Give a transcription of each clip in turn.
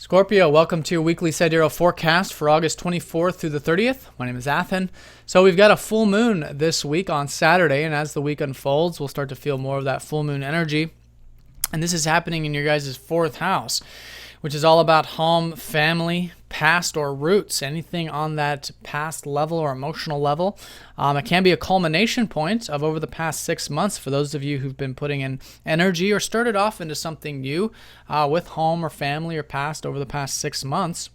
Scorpio, welcome to your weekly sidereal forecast for August 24th through the 30th. My name is Athen. So we've got a full moon this week on Saturday, and as the week unfolds, we'll start to feel more of that full moon energy. And this is happening in your guys' fourth house, which is all about home, family, past, or roots, anything on that past level or emotional level. It can be a culmination point of over the past 6 months for those of you who've been putting in energy or started off into something new with home or family or past over the past 6 months.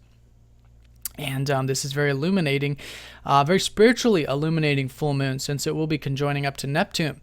And this is very illuminating, very spiritually illuminating full moon, since it will be conjoining up to Neptune.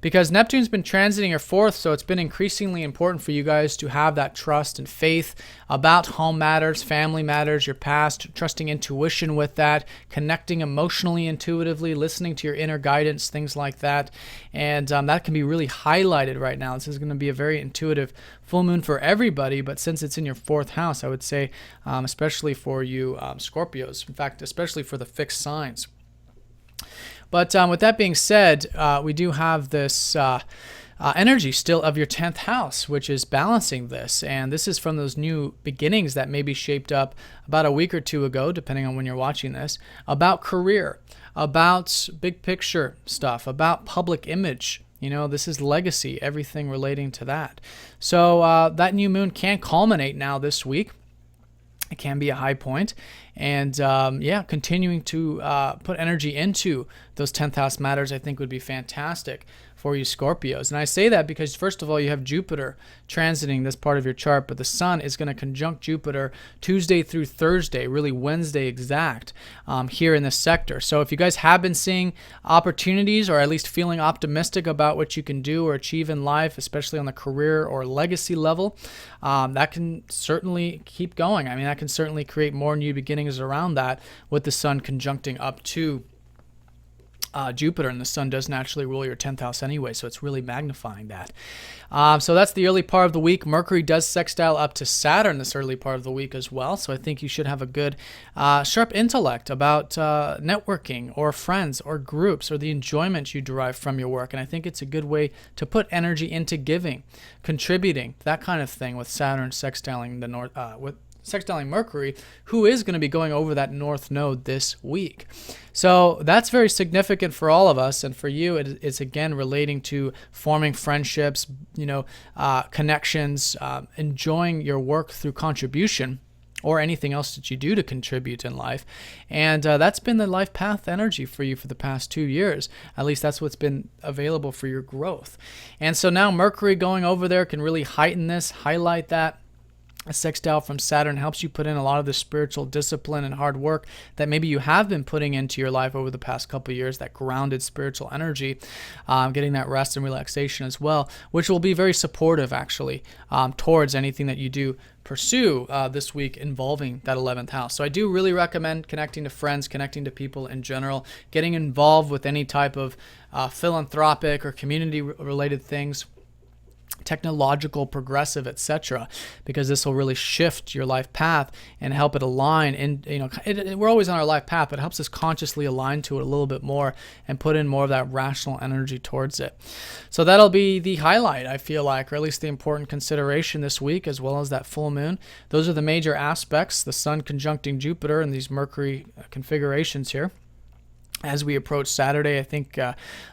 Because Neptune's been transiting your fourth, so it's been increasingly important for you guys to have that trust and faith about home matters, family matters, your past, trusting intuition with that, connecting emotionally, intuitively, listening to your inner guidance, things like that. And that can be really highlighted right now. This is going to be a very intuitive full moon for everybody, but since it's in your fourth house, I would say especially for you Scorpios, in fact, especially for the fixed signs. But with that being said, we do have this energy still of your 10th house, which is balancing this. And this is from those new beginnings that maybe shaped up about a week or two ago, depending on when you're watching this, about career, about big picture stuff, about public image. You know, this is legacy, everything relating to that. So that new moon can culminate now this week. It can be a high point. And continuing to put energy into those 10th house matters, I think would be fantastic for you Scorpios. And I say that because, first of all, you have Jupiter transiting this part of your chart, but the sun is going to conjunct Jupiter Tuesday through Thursday, really Wednesday exact, here in this sector. So if you guys have been seeing opportunities, or at least feeling optimistic about what you can do or achieve in life, especially on the career or legacy level, that can certainly keep going. I mean, that can certainly create more new beginnings around that, with the sun conjuncting up to Jupiter, and the sun does naturally rule your 10th house anyway, so it's really magnifying that. So that's the early part of the week. Mercury does sextile up to Saturn this early part of the week as well, so I think you should have a good sharp intellect about networking or friends or groups or the enjoyment you derive from your work. And I think it's a good way to put energy into giving, contributing, that kind of thing, with Saturn sextiling the north, sextiling Mercury, who is going to be going over that north node this week. So that's very significant for all of us, and for you it's again relating to forming friendships, connections, enjoying your work through contribution, or anything else that you do to contribute in life. And that's been the life path energy for you for the past 2 years. At least that's what's been available for your growth. And so now Mercury going over there can really heighten this, highlight that. A sextile from Saturn helps you put in a lot of the spiritual discipline and hard work that maybe you have been putting into your life over the past couple of years, that grounded spiritual energy, getting that rest and relaxation as well, which will be very supportive actually towards anything that you do pursue this week involving that 11th house. So I do really recommend connecting to friends, connecting to people in general, getting involved with any type of philanthropic or community related things, technological, progressive, etc., because this will really shift your life path and help it align. And we're always on our life path, but it helps us consciously align to it a little bit more and put in more of that rational energy towards it. So that'll be the highlight, I feel like, or at least the important consideration this week, as well as that full moon. Those are the major aspects: the sun conjuncting Jupiter and these Mercury configurations here. As we approach Saturday, I think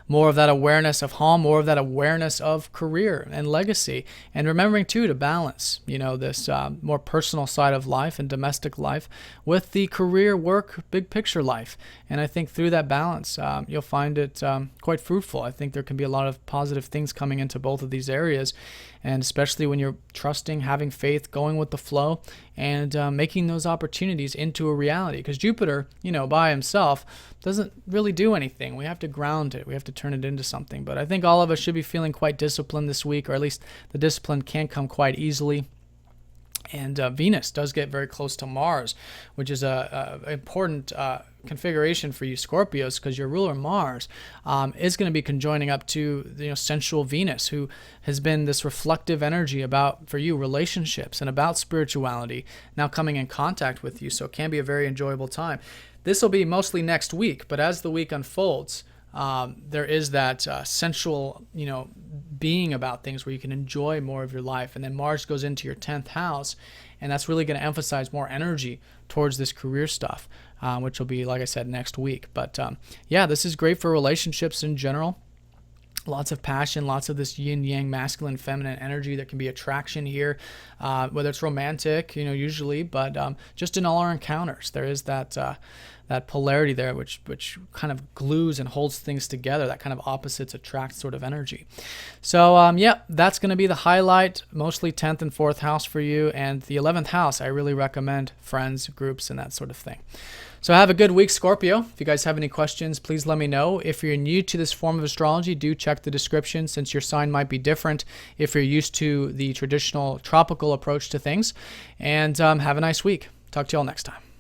more of that awareness of home, more of that awareness of career and legacy, and remembering too to balance, this more personal side of life and domestic life with the career, work, big picture life. And I think through that balance, you'll find it quite fruitful. I think there can be a lot of positive things coming into both of these areas, and especially when you're trusting, having faith, going with the flow, and making those opportunities into a reality. Because Jupiter, by himself doesn't really do anything. We have to ground it. We have to turn it into something. But I think all of us should be feeling quite disciplined this week, or at least the discipline can come quite easily. And Venus does get very close to Mars, which is a important configuration for you Scorpios, because your ruler Mars is going to be conjoining up to sensual Venus, who has been this reflective energy about, for you, relationships and about spirituality, now coming in contact with you. So it can be a very enjoyable time. This will be mostly next week, but as the week unfolds, there is that sensual, being about things where you can enjoy more of your life. And then Mars goes into your 10th house, and that's really going to emphasize more energy towards this career stuff, which will be, like I said, next week. But yeah, this is great for relationships in general. Lots of passion, lots of this yin yang, masculine, feminine energy. There can be attraction here, whether it's romantic, usually, but just in all our encounters, there is that polarity there, which kind of glues and holds things together. That kind of opposites attract sort of energy. So yeah, that's going to be the highlight. Mostly 10th and 4th house for you, and the 11th house I really recommend, friends, groups, and that sort of thing. So have a good week, Scorpio. If you guys have any questions, please let me know. If you're new to this form of astrology, do check the description, since your sign might be different if you're used to the traditional tropical approach to things. And have a nice week. Talk to you all next time.